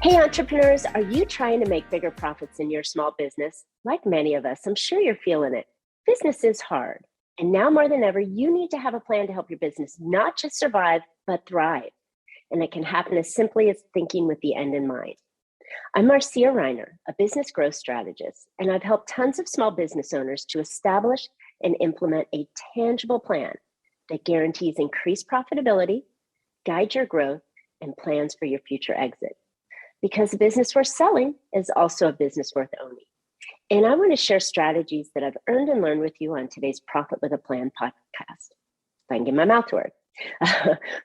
Hey, entrepreneurs, are you trying to make bigger profits in your small business? Like many of us, I'm sure you're feeling it. Business is hard. And now more than ever, you need to have a plan to help your business not just survive, but thrive. And it can happen as simply as thinking with the end in mind. I'm Marcia, a business growth strategist, and I've helped tons of small business owners to establish and implement a tangible plan that guarantees increased profitability, guides your growth, and plans for your future exit. Because a business worth selling is also a business worth owning. And I want to share strategies that I've earned and learned with you on today's Profit with a Plan podcast. If I can get my mouth to work.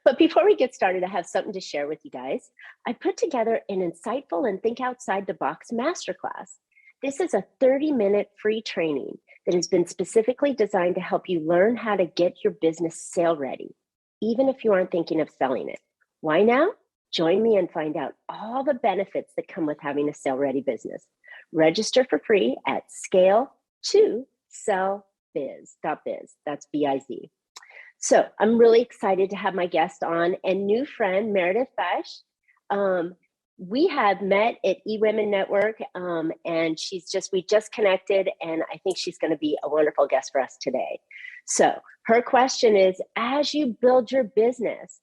But before we get started, I have something to share with you guys. I put together an insightful and think outside the box masterclass. This is a 30-minute free training that has been specifically designed to help you learn how to get your business sale ready, even if you aren't thinking of selling it. Why now? Join me and find out all the benefits that come with having a sale-ready business. Register for free at scale2sellbiz.biz. That's B-I-Z. So I'm really excited to have my guest on and new friend, Meredith Vaish. We have met at eWomen Network, and we just connected, and I think she's going to be a wonderful guest for us today. So her question is, as you build your business,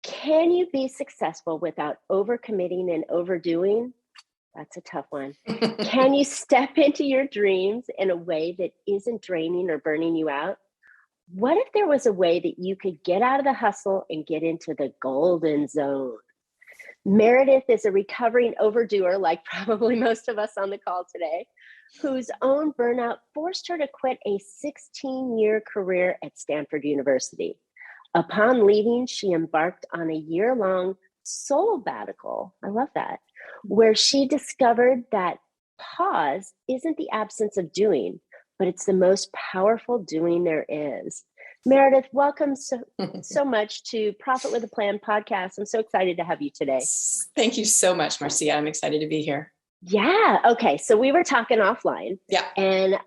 can you be successful without overcommitting and overdoing? That's a tough one. Can you step into your dreams in a way that isn't draining or burning you out? What if there was a way that you could get out of the hustle and get into the golden zone? Meredith is a recovering overdoer, like probably most of us on the call today, whose own burnout forced her to quit a 16-year career at Stanford University. Upon leaving, she embarked on a year-long soul-batical, I love that, where she discovered that pause isn't the absence of doing, but it's the most powerful doing there is. Meredith, welcome so much to Profit with a Plan podcast. I'm so excited to have you today. Thank you so much, Marcia. I'm excited to be here. Yeah. Okay. So we were talking offline. Yeah. And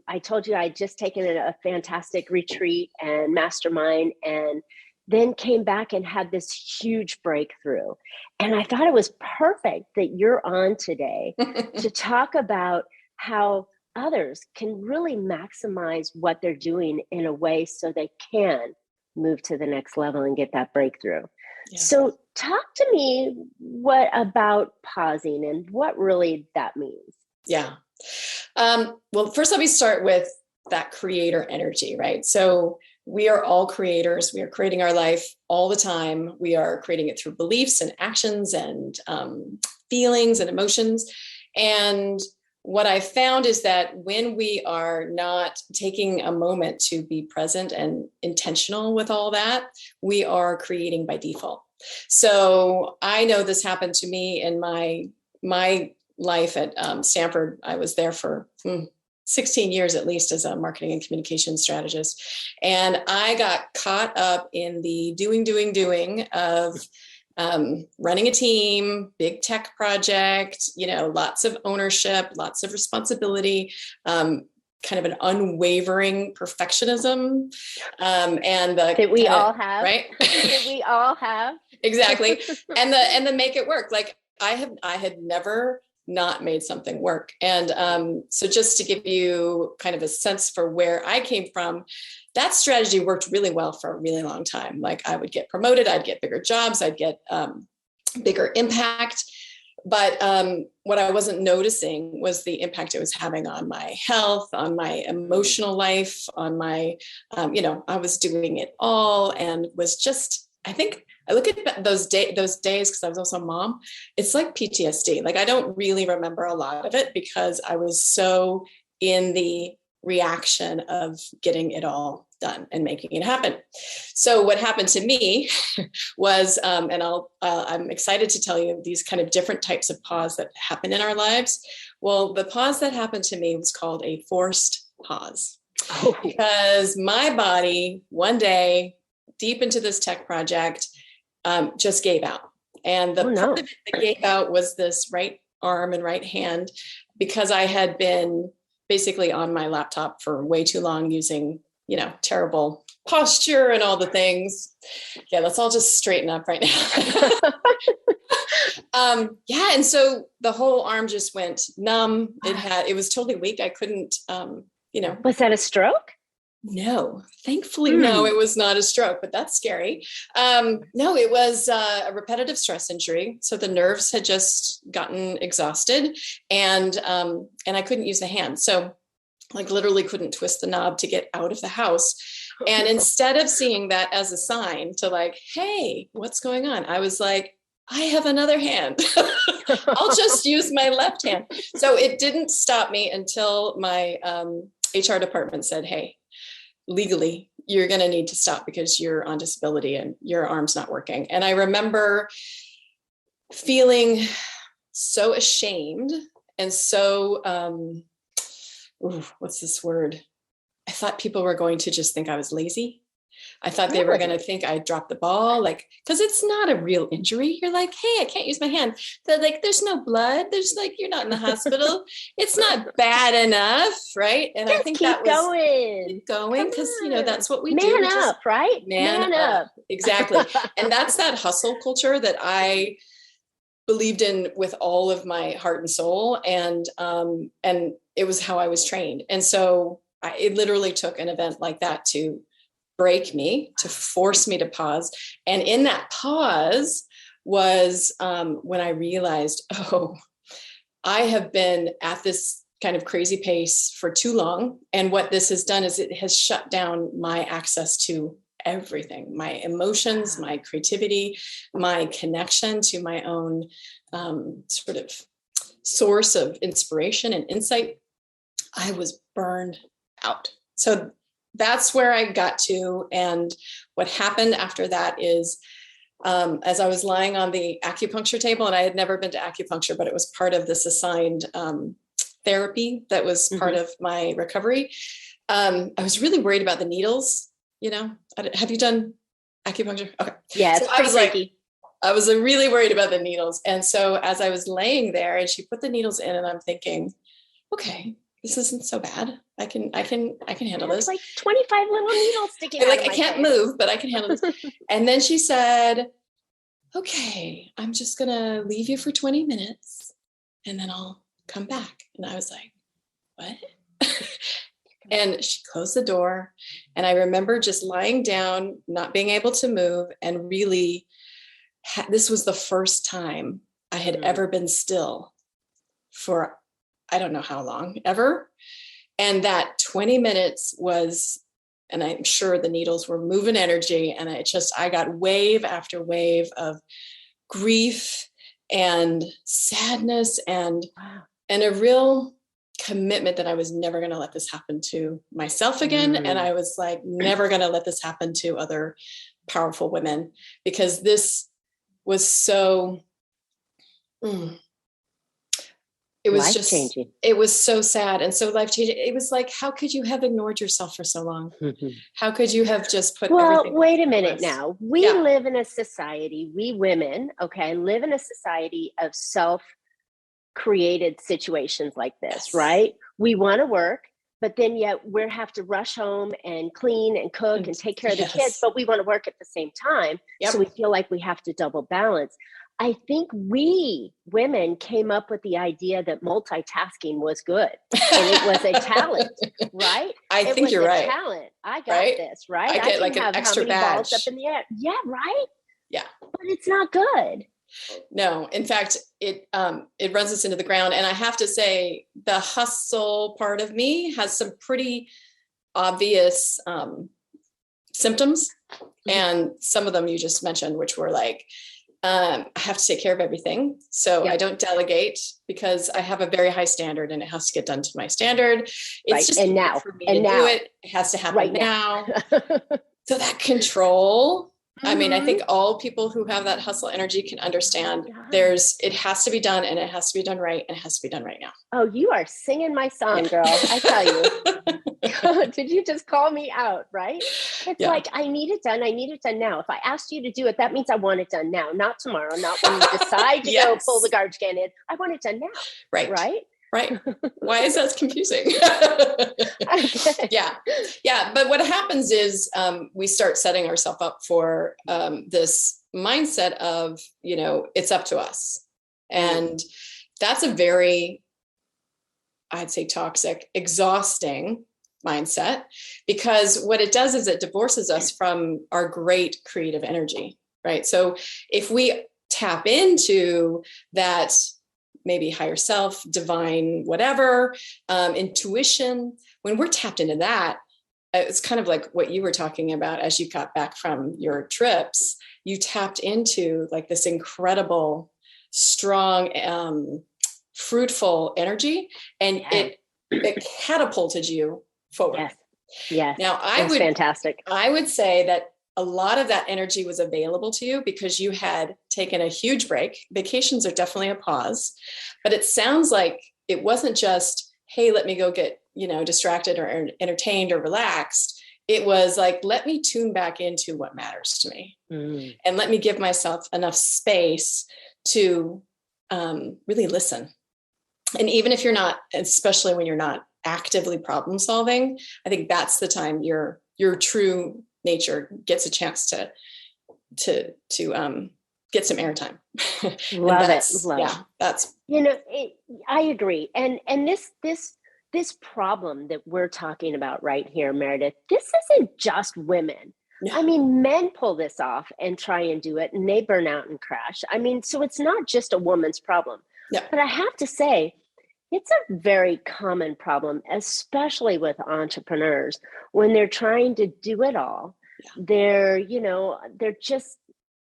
I told you I'd just taken a fantastic retreat and mastermind, and then came back and had this huge breakthrough. And I thought it was perfect that you're on today to talk about how others can really maximize what they're doing in a way so they can move to the next level and get that breakthrough. Yeah. So talk to me about pausing and what really that means. Yeah. Well, first, let me start with that creator energy, right? So we are all creators. We are creating our life all the time. We are creating it through beliefs and actions and feelings and emotions. And what I found is that when we are not taking a moment to be present and intentional with all that, we are creating by default. So I know this happened to me in my life at Stanford. I was there for 16 years at least as a marketing and communications strategist. And I got caught up in the doing of running a team, big tech project, lots of ownership, lots of responsibility, kind of an unwavering perfectionism. And that we all have, right? That we all have. Exactly. And the make it work. Like I had never not made something work. And so just to give you kind of a sense for where I came from, that strategy worked really well for a really long time. Like I would get promoted, I'd get bigger jobs, I'd get bigger impact. But what I wasn't noticing was the impact it was having on my health, on my emotional life, on my, I was doing it all and was just, I think I look at those days, because I was also a mom, it's like PTSD. Like I don't really remember a lot of it because I was so in the reaction of getting it all done and making it happen. So what happened to me was, and I'm excited to tell you these kind of different types of pause that happen in our lives. Well, the pause that happened to me was called a forced pause because my body one day deep into this tech project just gave out. And the part of it that gave out was this right arm and right hand, because I had been basically on my laptop for way too long using, terrible posture and all the things. Yeah, let's all just straighten up right now. Yeah. And so the whole arm just went numb. It was totally weak. I couldn't, Was that a stroke? No, thankfully, no, it was not a stroke, but that's scary. No, it was a repetitive stress injury. So the nerves had just gotten exhausted, and I couldn't use the hand. So like literally couldn't twist the knob to get out of the house. And instead of seeing that as a sign to like, hey, what's going on? I was like, I have another hand. I'll just use my left hand. So it didn't stop me until my HR department said, hey, legally, you're going to need to stop because you're on disability and your arm's not working. And I remember feeling so ashamed and so, what's this word? I thought people were going to just think I was lazy. I thought they were going to think I dropped the ball, like, because it's not a real injury. You're like, hey, I can't use my hand. They're like, there's no blood. There's like, you're not in the hospital. It's not bad enough, right? And just I think keep that going. Keep going, because that's what we man do. Man up, right? Man up. Exactly. And that's that hustle culture that I believed in with all of my heart and soul, and it was how I was trained. And so it literally took an event like that to break me, to force me to pause. And in that pause was when I realized, I have been at this kind of crazy pace for too long. And what this has done is it has shut down my access to everything, my emotions, my creativity, my connection to my own sort of source of inspiration and insight. I was burned out. So that's where I got to. And what happened after that is, as I was lying on the acupuncture table, and I had never been to acupuncture, but it was part of this assigned therapy that was part of my recovery. I was really worried about the needles. Have you done acupuncture? Okay. Yeah, it's pretty tricky. I was really worried about the needles. And so as I was laying there and she put the needles in, and I'm thinking, okay, this isn't so bad. I can handle this. Like 25 little needles sticking out. Like, I can't move, but I can handle this. And then she said, okay, I'm just going to leave you for 20 minutes and then I'll come back. And I was like, what? And she closed the door. And I remember just lying down, not being able to move. And really, this was the first time I had ever been still for, I don't know how long, ever. And that 20 minutes was, and I'm sure the needles were moving energy. And I got wave after wave of grief and sadness and a real commitment that I was never going to let this happen to myself again. And I was like, never going to let this happen to other powerful women, because this was so, it was just changing. It was so sad and so life-changing. It was like, how could you have ignored yourself for so long? How could you have just put everything? Well, wait a minute now. We live in a society, we women, live in a society of self-created situations like this, right? We want to work, but then yet we have to rush home and clean and cook and take care of the kids, but we want to work at the same time. So we feel like we have to double balance. I think we women came up with the idea that multitasking was good and it was a talent, right? I think you're right. Talent. I got this, right? I get like an extra badge. Balls up in the air. Yeah, right? Yeah. But it's not good. No, in fact, it runs us into the ground. And I have to say, the hustle part of me has some pretty obvious symptoms. And some of them you just mentioned, which were like, I have to take care of everything. So I don't delegate because I have a very high standard and it has to get done to my standard. It's just and now for me to do it. It has to happen now. So that control, I mean, I think all people who have that hustle energy can understand it has to be done, and it has to be done right, and it has to be done right now. Oh, you are singing my song, girl. I tell you. Did you just call me out, right? It's like, I need it done. I need it done now. If I asked you to do it, that means I want it done now, not tomorrow, not when you decide to go pull the garbage can in. I want it done now. Right. Right. Why is that confusing? Yeah. But what happens is we start setting ourselves up for this mindset of, it's up to us. And that's a very, I'd say, toxic, exhausting mindset, because what it does is it divorces us from our great creative energy, right? So if we tap into that maybe higher self, divine, whatever, intuition, when we're tapped into that, it's kind of like what you were talking about as you got back from your trips, you tapped into like this incredible, strong, fruitful energy, and it catapulted you forward. Yes. Yes. Now fantastic. I would say that a lot of that energy was available to you because you had taken a huge break. Vacations are definitely a pause, but it sounds like it wasn't just, hey, let me go get, distracted or entertained or relaxed. It was like, let me tune back into what matters to me. And let me give myself enough space to really listen. And even if you're not, especially when you're not actively problem solving, I think that's the time your true nature gets a chance to get some airtime. Love it. That's I agree. And this problem that we're talking about right here, Meredith, this isn't just women. No. I mean, men pull this off and try and do it, and they burn out and crash. I mean, so it's not just a woman's problem. No. But I have to say, it's a very common problem, especially with entrepreneurs when they're trying to do it all. Yeah. They're just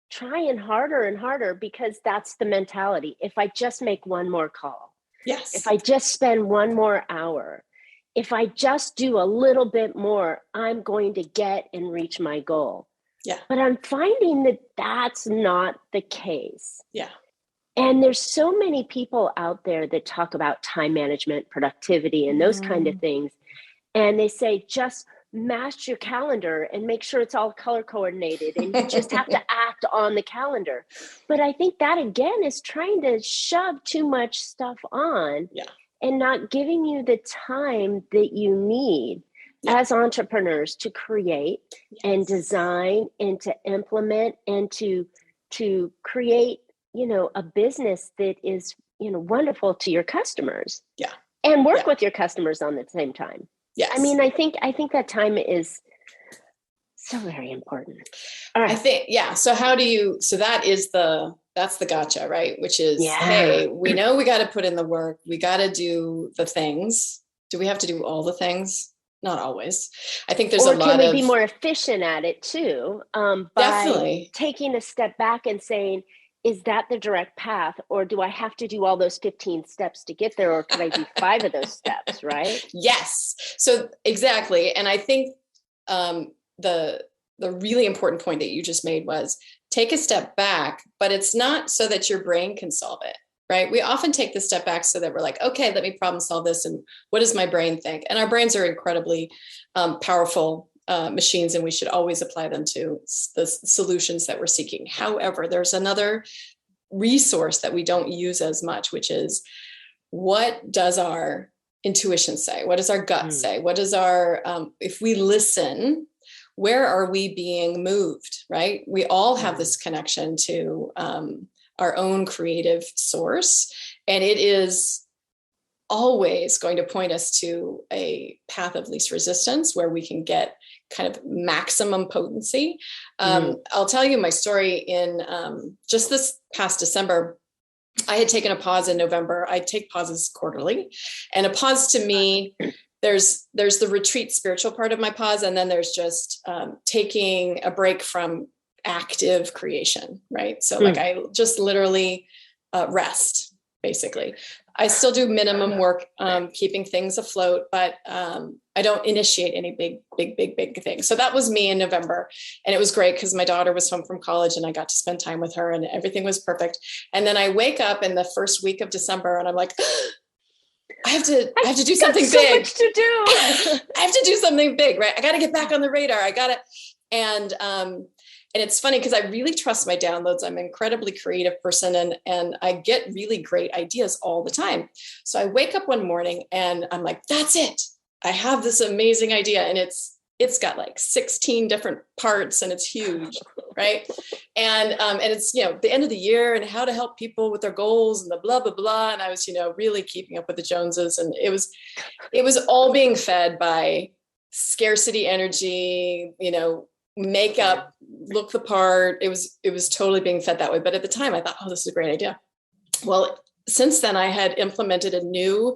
trying harder and harder because that's the mentality. If I just make one more call, yes. If I just spend one more hour, if I just do a little bit more, I'm going to get and reach my goal. Yeah. But I'm finding that that's not the case. Yeah. And there's so many people out there that talk about time management, productivity, and those kind of things. And they say, just master your calendar and make sure it's all color coordinated. And you just have to act on the calendar. But I think that, again, is trying to shove too much stuff on and not giving you the time that you need as entrepreneurs to create and design and to implement and to create a business that is, wonderful to your customers. Yeah. And work with your customers on the same time. Yes. I mean, I think that time is so very important. All right. I think, So that's the gotcha, right? Which is, hey, we know we got to put in the work. We got to do the things. Do we have to do all the things? Not always. I think there's a lot of... Or can we be more efficient at it too? By definitely taking a step back and saying, is that the direct path, or do I have to do all those 15 steps to get there, or could I do 5 of those steps, right? Yes. So exactly. And I think the really important point that you just made was take a step back, but it's not so that your brain can solve it, right? We often take the step back so that we're like, okay, let me problem solve this. And what does my brain think? And our brains are incredibly powerful machines, and we should always apply them to the solutions that we're seeking. However, there's another resource that we don't use as much, which is, what does our intuition say? What does our gut say? What does our, if we listen, where are we being moved, right? We all have this connection to our own creative source, and it is always going to point us to a path of least resistance where we can get kind of maximum potency. I'll tell you my story. In just this past December, I had taken a pause in November. I take pauses quarterly, and a pause to me, there's the retreat spiritual part of my pause. And then there's just taking a break from active creation, right? So like I just literally rest, basically. I still do minimum work, keeping things afloat, but I don't initiate any big things. So that was me in November. And it was great because my daughter was home from college and I got to spend time with her and everything was perfect. And then I wake up in the first week of December and I'm like, I have to do something big. So much to do. I have to do something big, right? I got to get back on the radar. And it's funny because I really trust my downloads. I'm an incredibly creative person and I get really great ideas all the time. So I wake up one morning and I'm like, that's it. I have this amazing idea. And it's it's got like 16 different parts and it's huge. Right. And it's, the end of the year and how to help people with their goals and the blah, blah, blah. And I was, really keeping up with the Joneses, and it was all being fed by scarcity energy, makeup, look the part. It was totally being fed that way. But at the time I thought, oh, this is a great idea. Well, since then I had implemented a new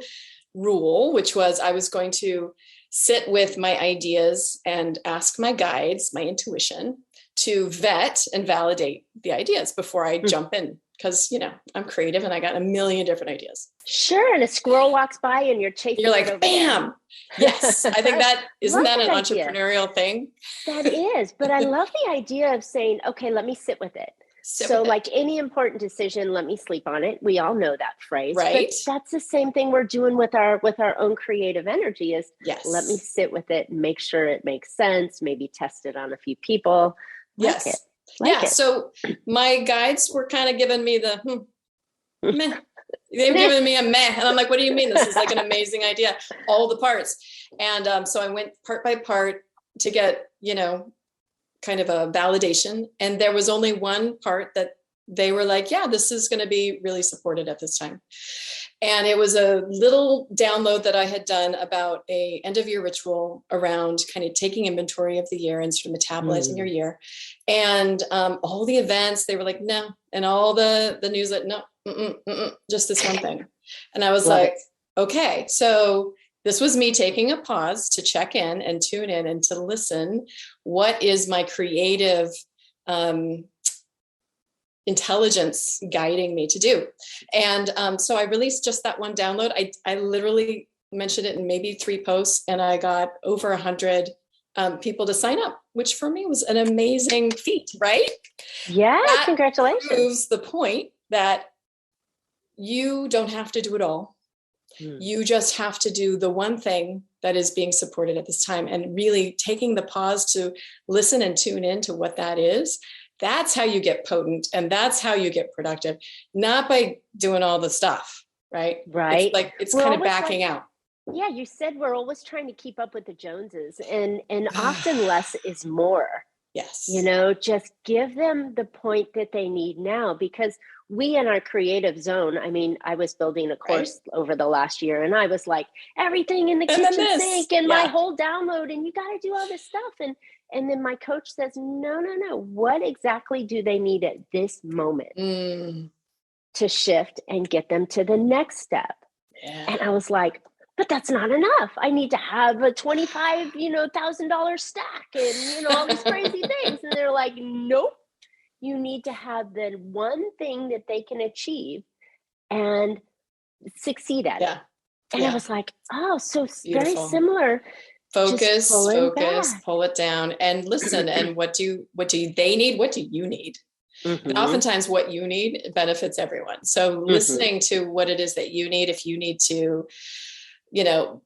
rule, which was I was going to sit with my ideas and ask my guides, my intuition, to vet and validate the ideas before I jump in. Because, I'm creative and I got a million different ideas. Sure. And a squirrel walks by and you're chasing. You're like, bam. Yes. I think isn't that an idea. Entrepreneurial thing? That is. But I love the idea of saying, okay, let me sit with it. So like any important decision, let me sleep on it. We all know that phrase, right? But that's the same thing we're doing with our own creative energy is let me sit with it and make sure it makes sense. Maybe test it on a few people. Yes. So my guides were kind of giving me the meh. They were giving me a meh. And I'm like, what do you mean? This is like an amazing idea. All the parts. And so I went part by part to get, kind of a validation. And there was only one part that they were like, yeah, this is going to be really supported at this time. And it was a little download that I had done about a end of year ritual around kind of taking inventory of the year and sort of metabolizing your year. And all the events, they were like, no. And all the news that no, just this one thing. And I was like, okay, so this was me taking a pause to check in and tune in and to listen. What is my creative intelligence guiding me to do? And so I released just that one download. I literally mentioned it in maybe 3 posts, and I got over 100 people to sign up, which for me was an amazing feat, right? Yeah, that congratulations. Proves the point that you don't have to do it all. You just have to do the one thing that is being supported at this time, and really taking the pause to listen and tune in to what that is. That's how you get potent, and that's how you get productive, not by doing all the stuff, right? Right. It's kind of backing out. Yeah, you said we're always trying to keep up with the Joneses, and often less is more. Yes. Just give them the point that they need now, because we in our creative zone, I mean, I was building a course over the last year, and I was like, everything in the kitchen sink and my whole download, and you got to do all this stuff. And then my coach says, no. What exactly do they need at this moment to shift and get them to the next step? Yeah. And I was like, but that's not enough. I need to have a $25,000 stack and, all these crazy things. And they're like, nope, you need to have the one thing that they can achieve and succeed at it. And I was like, oh, so very similar. Focus, pull it down and listen. And what do they need? What do you need? And oftentimes what you need benefits everyone. So listening to what it is that you need, if you need to,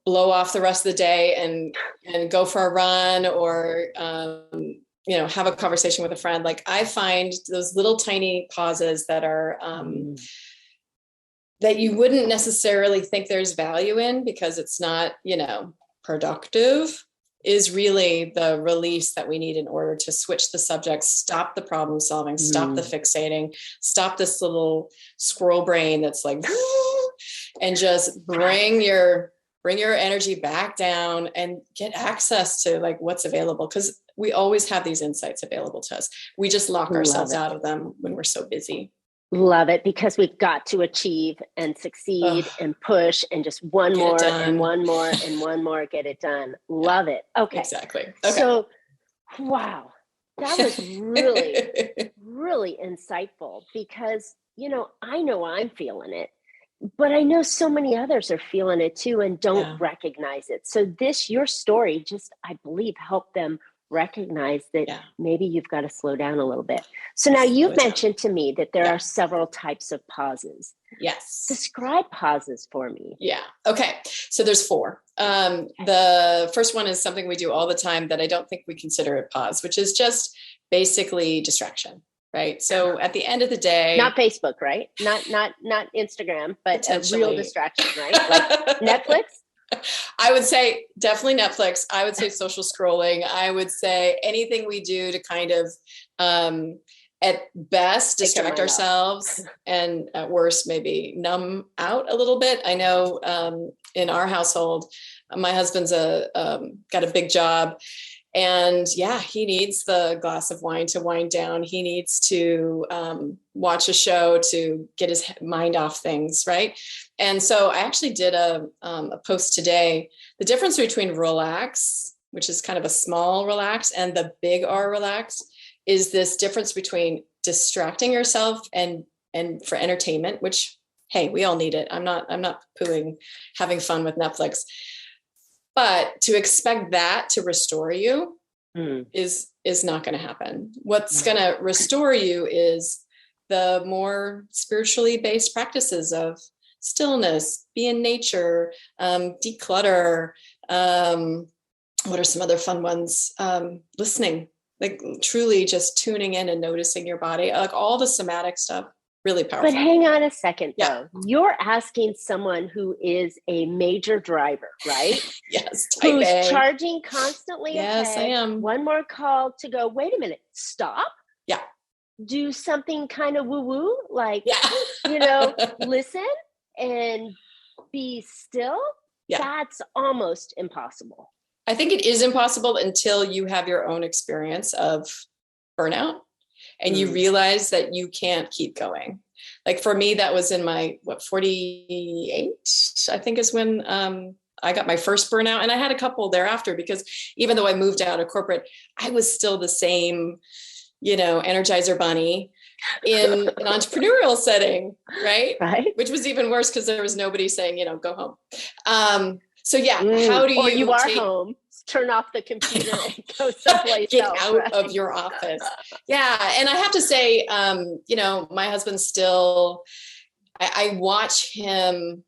blow off the rest of the day and go for a run, or, have a conversation with a friend. Like, I find those little tiny pauses that are, that you wouldn't necessarily think there's value in because it's not, productive, is really the release that we need in order to switch the subject, stop the problem solving, stop the fixating, stop this little squirrel brain that's like, and just bring your energy back down and get access to like what's available. Because we always have these insights available to us. We just lock ourselves out of them when we're so busy. Love it, because we've got to achieve and succeed and push and just one more and one more and one more, get it done. Love it. Okay. Exactly. Okay. So, wow, that was really, really insightful, because, I know I'm feeling it, but I know so many others are feeling it too and don't recognize it. So your story just, I believe, helped them recognize that maybe you've got to slow down a little bit. So now you've mentioned to me that there are several types of pauses. Yes. Describe pauses for me. Yeah. Okay. So there's 4. The first one is something we do all the time that I don't think we consider a pause, which is just basically distraction. Right. So at the end of the day, not Facebook, right? Not Instagram, but a real distraction, right? Like Netflix. I would say definitely Netflix. I would say social scrolling. I would say anything we do to kind of, at best, distract ourselves, and at worst, maybe numb out a little bit. I know in our household, my husband's got a big job. And yeah, he needs the glass of wine to wind down. He needs to watch a show to get his mind off things, right? And so I actually did a post today. The difference between relax, which is kind of a small relax, and the big R relax, is this difference between distracting yourself and for entertainment, which, hey, we all need it. I'm not pooing having fun with Netflix. But to expect that to restore you is not going to happen. What's going to restore you is the more spiritually based practices of stillness, be in nature, declutter. What are some other fun ones? Listening, like truly just tuning in and noticing your body, like all the somatic stuff. Really powerful. But hang on a second, though. You're asking someone who is a major driver, right? Yes. Who's charging constantly ahead. Yes, I am. One more call to go, wait a minute, stop. Yeah. Do something kind of woo-woo, like, listen and be still. Yeah. That's almost impossible. I think it is impossible until you have your own experience of burnout. And you realize that you can't keep going. Like for me, that was in my 48, I think is when I got my first burnout. And I had a couple thereafter, because even though I moved out of corporate, I was still the same, Energizer bunny in an entrepreneurial setting, right? Which was even worse because there was nobody saying, go home. So yeah, how do you? Or you are home. Turn off the computer and go someplace Get else, out of your office. Yeah. And I have to say, my husband still, I watch him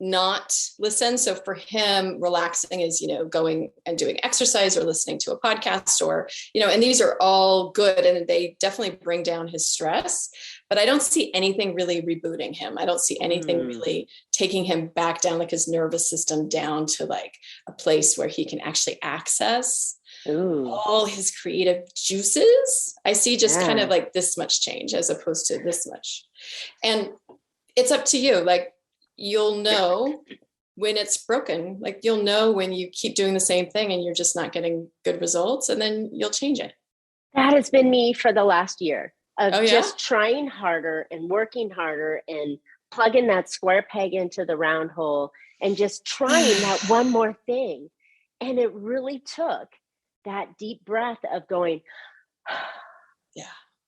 not listen. So for him, relaxing is, going and doing exercise or listening to a podcast or, and these are all good and they definitely bring down his stress, but I don't see anything really rebooting him. I don't see anything really taking him back down, like his nervous system down to like a place where he can actually access all his creative juices. I see just kind of like this much change as opposed to this much. And it's up to you. Like, you'll know when it's broken, like you'll know when you keep doing the same thing and you're just not getting good results, and then you'll change it. That has been me for the last year of just trying harder and working harder and plugging that square peg into the round hole and just trying that one more thing. And it really took that deep breath of going,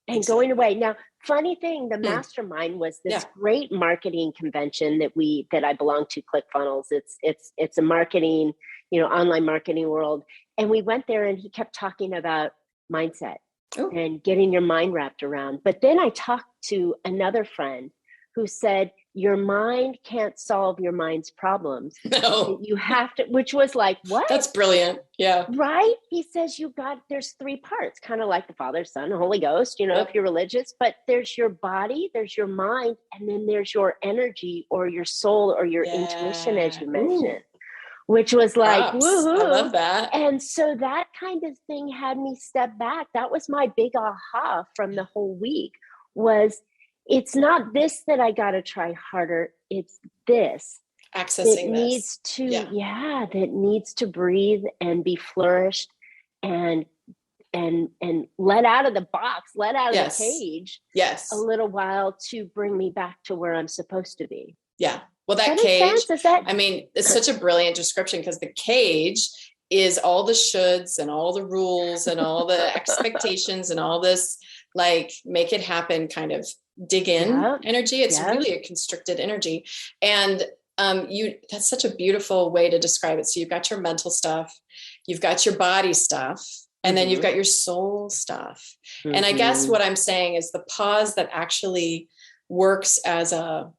and going away. Now, funny thing, the mastermind was this great marketing convention that I belong to, ClickFunnels. It's a marketing, online marketing world. And we went there and he kept talking about mindset and getting your mind wrapped around. But then I talked to another friend who said, your mind can't solve your mind's problems. No. You have to, which was like, what? That's brilliant. Yeah. Right? He says there's three parts, kind of like the Father, Son, and Holy Ghost, if you're religious, but there's your body, there's your mind, and then there's your energy or your soul or your intuition, as you mentioned, which was like, woohoo. I love that. And so that kind of thing had me step back. That was my big aha from the whole week was, it's not this that I got to try harder. It's this. Accessing needs to, that needs to breathe and be flourished and let out of the box, let out of the cage a little while to bring me back to where I'm supposed to be. Yeah. Well, that cage, it's such a brilliant description because the cage is all the shoulds and all the rules and all the expectations and all this, like, make it happen kind of dig in energy. It's really a constricted energy. And that's such a beautiful way to describe it. So you've got your mental stuff, you've got your body stuff, and then you've got your soul stuff. And I guess what I'm saying is the pause that actually works as I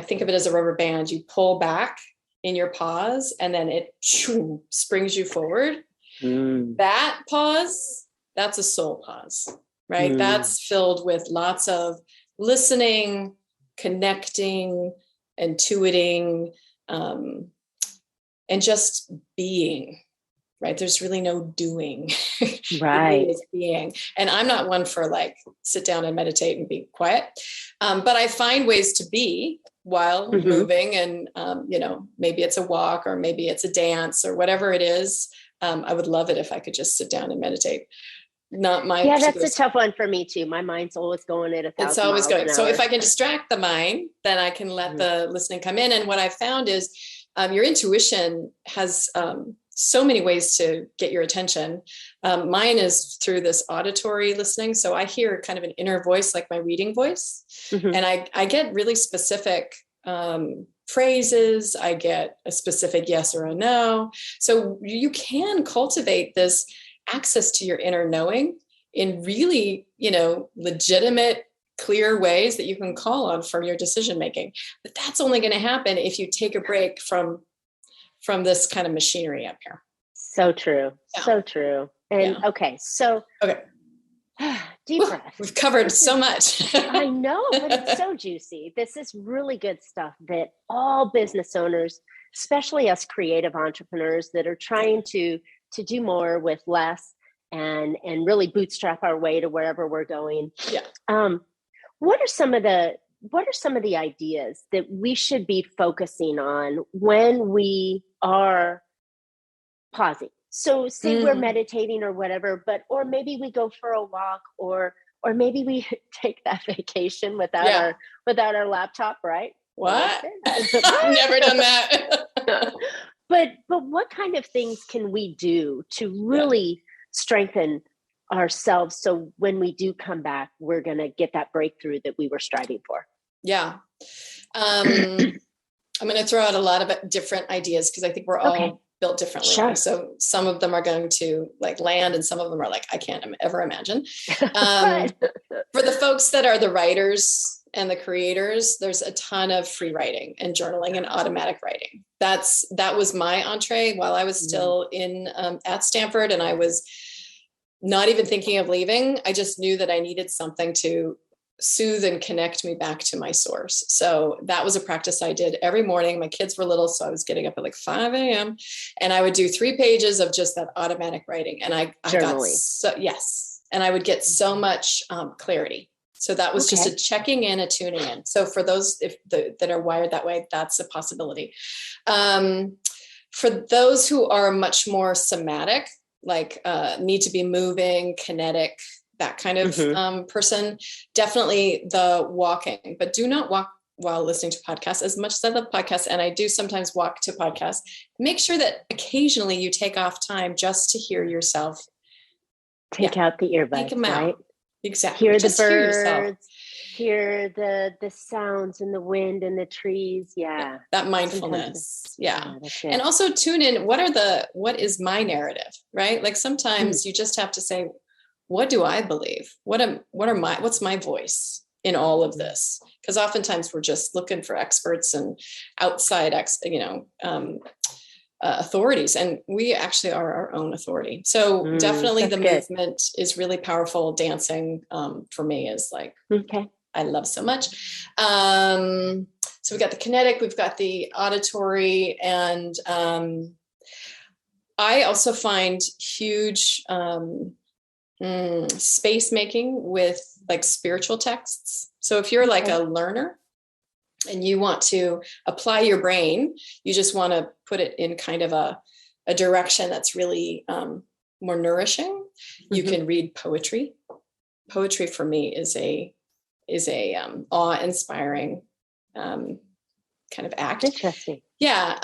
think of it as a rubber band. You pull back in your pause and then it springs you forward. That pause, that's a soul pause, right? That's filled with lots of listening, connecting, intuiting, and just being, right? There's really no doing. Right. It is being. And I'm not one for like, sit down and meditate and be quiet. But I find ways to be while moving, and, maybe it's a walk, or maybe it's a dance, or whatever it is. I would love it if I could just sit down and meditate. Not my that's a tough one for me too. My mind's always going at 1,000 It's always miles going. an So hour. if I can distract the mind, then I can let the listening come in. And what I found is your intuition has so many ways to get your attention. Mine is through this auditory listening. So I hear kind of an inner voice, like my reading voice. And I get really specific phrases. I get a specific yes or a no. So you can cultivate this access to your inner knowing in really, legitimate, clear ways that you can call on for your decision making. But that's only going to happen if you take a break from this kind of machinery up here. So true. Yeah. So true. And okay. Deep breath. We've covered so much. I know, but it's so juicy. This is really good stuff that all business owners, especially us creative entrepreneurs that are trying to do more with less and really bootstrap our way to wherever we're going. Yeah. What are some of the ideas that we should be focusing on when we are pausing? So say we're meditating or whatever, or maybe we go for a walk, or maybe we take that vacation without our laptop, right? What? I've never done that. But what kind of things can we do to really strengthen ourselves, so when we do come back, we're going to get that breakthrough that we were striving for? Yeah. I'm going to throw out a lot of different ideas, because I think we're all built differently. Sure. So some of them are going to like land, and some of them are like, I can't ever imagine. For the folks that are the writers and the creators, there's a ton of free writing and journaling and automatic writing. That was my entree while I was still in at Stanford, and I was not even thinking of leaving. I just knew that I needed something to soothe and connect me back to my source. So that was a practice I did every morning. My kids were little, so I was getting up at like 5 a.m. and I would do 3 pages of just that automatic writing. And I got and I would get so much clarity. So that was just a checking in, a tuning in. So for those that are wired that way, that's a possibility. For those who are much more somatic, like need to be moving, kinetic, that kind of person, definitely the walking, but do not walk while listening to podcasts. As much as I love podcasts, and I do sometimes walk to podcasts, make sure that occasionally you take off time just to hear yourself. Take out the earbuds, take them out. Right? Exactly. Hear just the birds, hear the sounds and the wind and the trees. Yeah. That mindfulness. And also tune in. What is my narrative, right? Like sometimes you just have to say, what do I believe? What's my voice in all of this? Because oftentimes we're just looking for experts and outside, authorities, and we actually are our own authority. So definitely the movement is really powerful. Dancing for me is like, I love so much. So we've got the kinetic, we've got the auditory, and I also find huge space making with like spiritual texts. So if you're like a learner and you want to apply your brain, you just want to put it in kind of a direction that's really more nourishing. You can read poetry. Poetry for me is a awe-inspiring kind of act. Interesting. Yeah.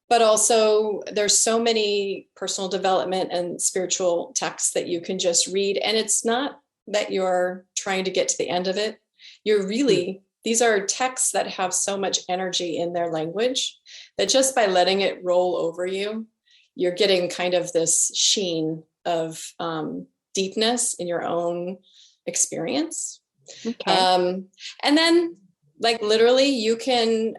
But also there's so many personal development and spiritual texts that you can just read. And it's not that you're trying to get to the end of it. You're really, these are texts that have so much energy in their language that just by letting it roll over you, you're getting kind of this sheen of deepness in your own experience. And then Like literally you can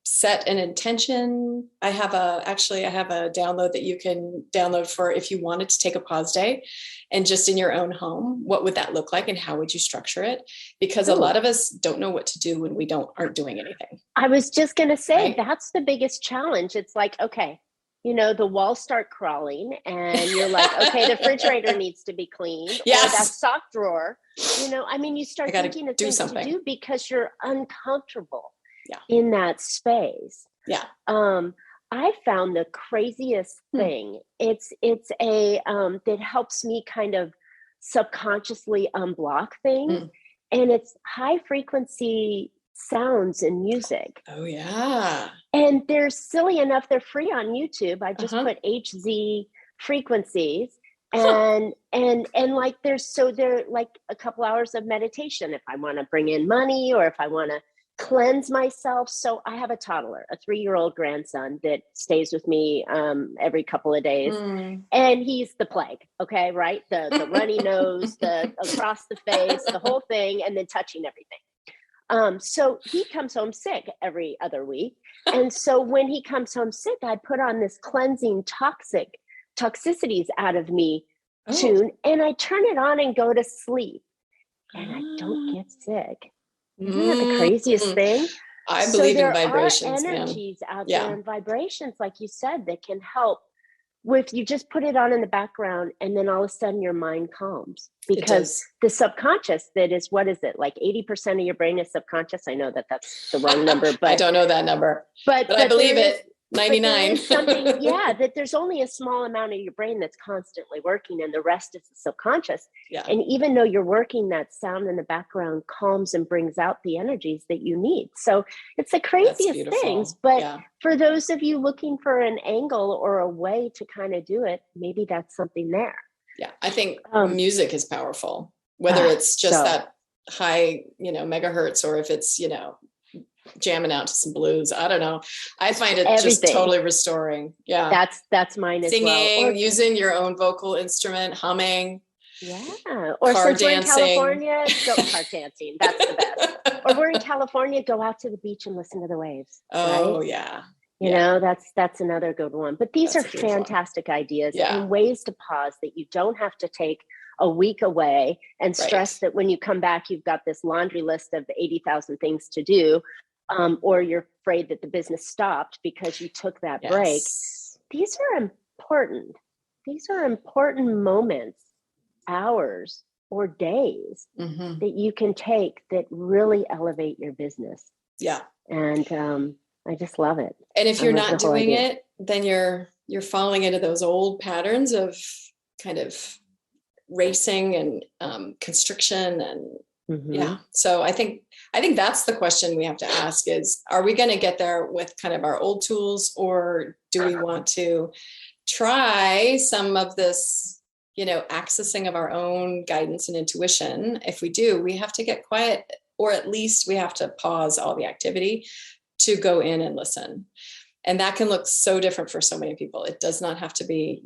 set an intention. I have a download that you can download for if you wanted to take a pause day and just in your own home, what would that look like and how would you structure it? Because a lot of us don't know what to do when we aren't doing anything. I was just going to say, right? That's the biggest challenge. It's like, okay, the walls start crawling and you're like, okay, the refrigerator needs to be cleaned. Yes. Or that sock drawer, you start thinking of things to do because you're uncomfortable in that space. Yeah. I found the craziest thing. It's a that helps me kind of subconsciously unblock things, and it's high frequency sounds and music. Oh yeah. And they're silly enough; they're free on YouTube. I just put HZ frequencies, and like they're like a couple hours of meditation if I want to bring in money or if I want to cleanse myself. So I have a toddler, a 3-year-old grandson that stays with me every couple of days, and he's the plague. Okay, right? The runny nose, the across the face, the whole thing, and then touching everything. So he comes home sick every other week, and so when he comes home sick, I put on this cleansing toxicities out of me tune, and I turn it on and go to sleep, and I don't get sick. Isn't that the craziest thing? I believe in vibrations. There are energies out there and vibrations, like you said, that can help with you just put it on in the background and then all of a sudden your mind calms because the subconscious that is, what is it? Like 80% of your brain is subconscious. I know that that's the wrong number, but I don't know that number, but I believe it. 99. That there's only a small amount of your brain that's constantly working and the rest is the subconscious. Yeah. And even though you're working, that sound in the background calms and brings out the energies that you need. So it's the craziest things. But for those of you looking for an angle or a way to kind of do it, maybe that's something there. Yeah. I think music is powerful, whether it's just that high, megahertz, or if it's, jamming out to some blues. I don't know. I find it just totally restoring. Yeah. That's mine as well. Singing, using your own vocal instrument, humming. Yeah. Or since we're in California, go car dancing. That's the best. Or we're in California, go out to the beach and listen to the waves. Oh, right? yeah. You know, that's another good one. But these are fantastic ideas and ways to pause that you don't have to take a week away and stress that when you come back, you've got this laundry list of 80,000 things to do. Or you're afraid that the business stopped because you took that break. These are important. These are important moments, hours, or days that you can take that really elevate your business. Yeah. And I just love it. And if you're not doing it, then you're falling into those old patterns of kind of racing and constriction and so I think that's the question we have to ask is, are we going to get there with kind of our old tools, or do we want to try some of this, accessing of our own guidance and intuition? If we do, we have to get quiet, or at least we have to pause all the activity to go in and listen. And that can look so different for so many people. It does not have to be,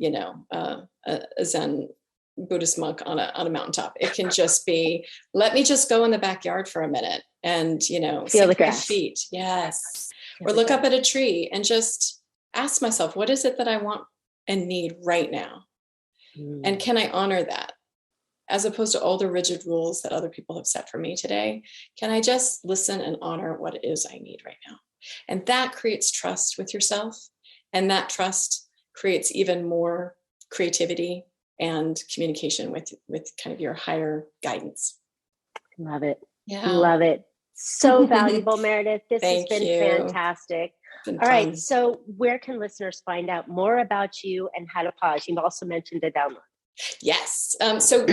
a Zen Buddhist monk on a mountaintop. It can just be, let me just go in the backyard for a minute and, feel the grass. Feet. Yes. Or look up at a tree and just ask myself, what is it that I want and need right now? And can I honor that? As opposed to all the rigid rules that other people have set for me today, can I just listen and honor what it is I need right now? And that creates trust with yourself. And that trust creates even more creativity and communication with kind of your higher guidance. Love it. Yeah. Love it. So valuable, Meredith. This Thank has been fantastic. Been All right. So where can listeners find out more about you and how to pause? You've also mentioned a download. Yes. So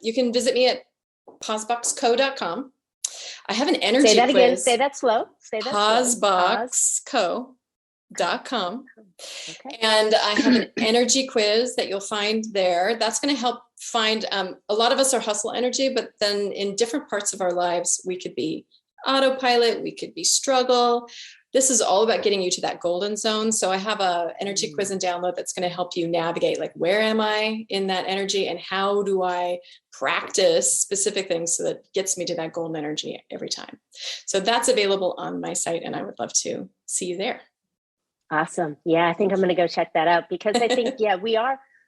you can visit me at pauseboxco.com. I have an energy quiz. Say that again. Say that slow. Pauseboxco.com. Okay. And I have an energy quiz that you'll find there. That's going to help find, a lot of us are hustle energy, but then in different parts of our lives, we could be autopilot, we could be struggle, this is all about getting you to that golden zone. So I have a energy quiz and download that's going to help you navigate, like, where am I in that energy and how do I practice specific things so that it gets me to that golden energy every time. So that's available on my site, and I would love to see you there. Awesome. Yeah, I think I'm going to go check that out, because I think,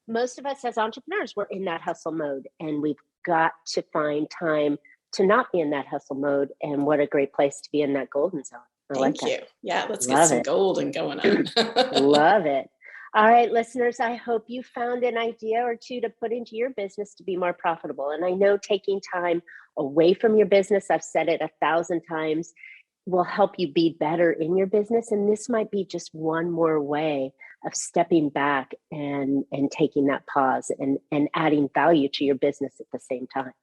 most of us as entrepreneurs, we're in that hustle mode, and we've got to find time to not be in that hustle mode. And what a great place to be in that golden zone. Thank you. Yeah, let's get some golden going on. Love it. All right, listeners, I hope you found an idea or two to put into your business to be more profitable. And I know taking time away from your business, I've said it 1,000 times, will help you be better in your business. And this might be just one more way of stepping back and taking that pause and adding value to your business at the same time.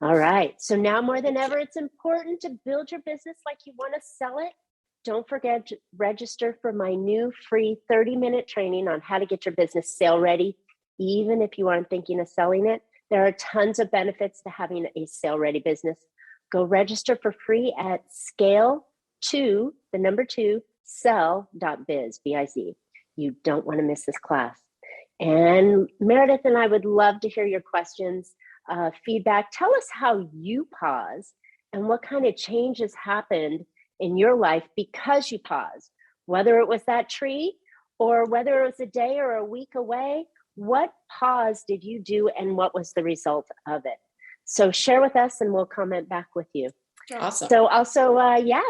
All right. So now more than ever, it's important to build your business like you want to sell it. Don't forget to register for my new free 30-minute training on how to get your business sale ready, even if you aren't thinking of selling it. There are tons of benefits to having a sale ready business. Go register for free at scale2sell.biz, B-I-Z. You don't want to miss this class. And Meredith and I would love to hear your questions, feedback. Tell us how you pause and what kind of changes happened in your life because you paused, whether it was that tree or whether it was a day or a week away. What pause did you do and what was the result of it? So share with us and we'll comment back with you. Awesome. So also,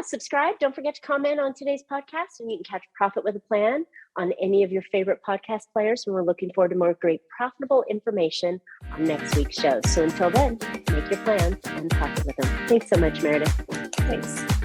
subscribe. Don't forget to comment on today's podcast, and you can catch Profit with a Plan on any of your favorite podcast players. And we're looking forward to more great profitable information on next week's show. So until then, make your plans and profit with them. Thanks so much, Meredith. Thanks.